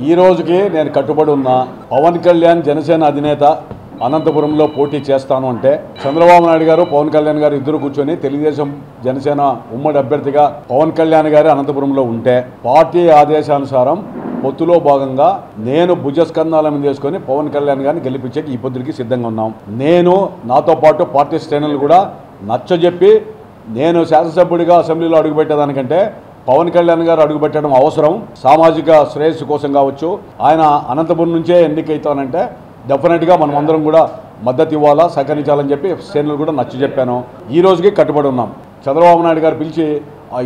ఈ రోజుకి నేను కట్టుబడి ఉన్నా. పవన్ కళ్యాణ్ జనసేన అధినేత అనంతపురంలో పోటీ చేస్తాను అంటే చంద్రబాబు నాయుడు గారు పవన్ కళ్యాణ్ గారు ఇద్దరు కూర్చొని తెలుగుదేశం జనసేన ఉమ్మడి అభ్యర్థిగా పవన్ కళ్యాణ్ గారు అనంతపురంలో ఉంటే పార్టీ ఆదేశానుసారం పొత్తులో భాగంగా నేను భుజస్కంధాల మీద చేసుకొని పవన్ కళ్యాణ్ గారిని గెలిపించేకి ఈ పొద్దుకి సిద్ధంగా ఉన్నాం. నేను నాతో పాటు పార్టీ శ్రేణులు కూడా నచ్చజెప్పి నేను శాసనసభ్యుడిగా అసెంబ్లీలో అడుగుపెట్టేదానికంటే పవన్ కళ్యాణ్ గారు అడుగుపెట్టడం అవసరం, సామాజిక శ్రేయస్సు కోసం కావచ్చు. ఆయన అనంతపురం నుంచే ఎన్నికైతానంటే డెఫినెట్గా మనం అందరం కూడా మద్దతు ఇవ్వాలా, సహకరించాలని చెప్పి శ్రేణులు కూడా నచ్చజెప్పాను. ఈ రోజుకి కట్టుబడి ఉన్నాం. చంద్రబాబు నాయుడు గారు పిలిచి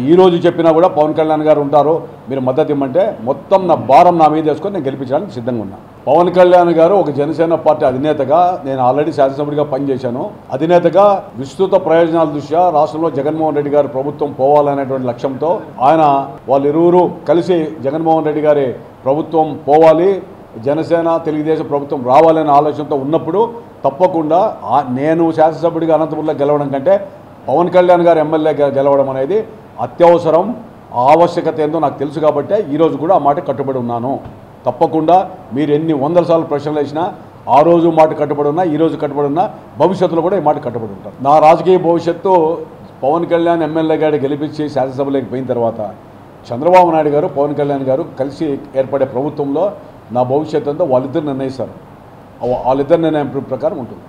ఈ రోజు చెప్పినా కూడా పవన్ కళ్యాణ్ గారు ఉంటారు, మీరు మద్దతు ఇవ్వమంటే మొత్తం నా భారం నా మీద వేసుకొని నేను గెలిపించడానికి సిద్ధంగా ఉన్నా. పవన్ కళ్యాణ్ గారు ఒక జనసేన పార్టీ అధినేతగా నేను ఆల్రెడీ శాసనసభ్యుడిగా పనిచేశాను. అధినేతగా విస్తృత ప్రయోజనాల దృష్ట్యా రాష్ట్రంలో జగన్మోహన్ రెడ్డి గారి ప్రభుత్వం పోవాలనేటువంటి లక్ష్యంతో ఆయన వాళ్ళిరువురు కలిసి జగన్మోహన్ రెడ్డి గారి ప్రభుత్వం పోవాలి, జనసేన తెలుగుదేశం ప్రభుత్వం రావాలనే ఆలోచనతో ఉన్నప్పుడు తప్పకుండా నేను శాసనసభ్యుడిగా అనంతపురంలో గెలవడం కంటే పవన్ కళ్యాణ్ గారు ఎమ్మెల్యే గెలవడం అనేది అత్యవసరం, ఆవశ్యకత ఏందో నాకు తెలుసు కాబట్టి ఈరోజు కూడా ఆ మాట కట్టుబడి ఉన్నాను. తప్పకుండా మీరు ఎన్ని వందల సార్లు ప్రశ్నలు వేసినా ఆ రోజు మాట కట్టుబడి ఉన్నా, ఈ రోజు కట్టుబడి ఉన్నా, భవిష్యత్తులో కూడా ఈ మాట కట్టుబడి ఉంటారు. నా రాజకీయ భవిష్యత్తు పవన్ కళ్యాణ్ ఎమ్మెల్యే గారు గెలిపించి శాసనసభలోకి పోయిన తర్వాత చంద్రబాబు నాయుడు గారు పవన్ కళ్యాణ్ గారు కలిసి ఏర్పడే ప్రభుత్వంలో నా భవిష్యత్తు అంతా వాళ్ళిద్దరు నిర్ణయిస్తారు. వాళ్ళిద్దరు నిర్ణయం ప్రకారం ఉంటుంది.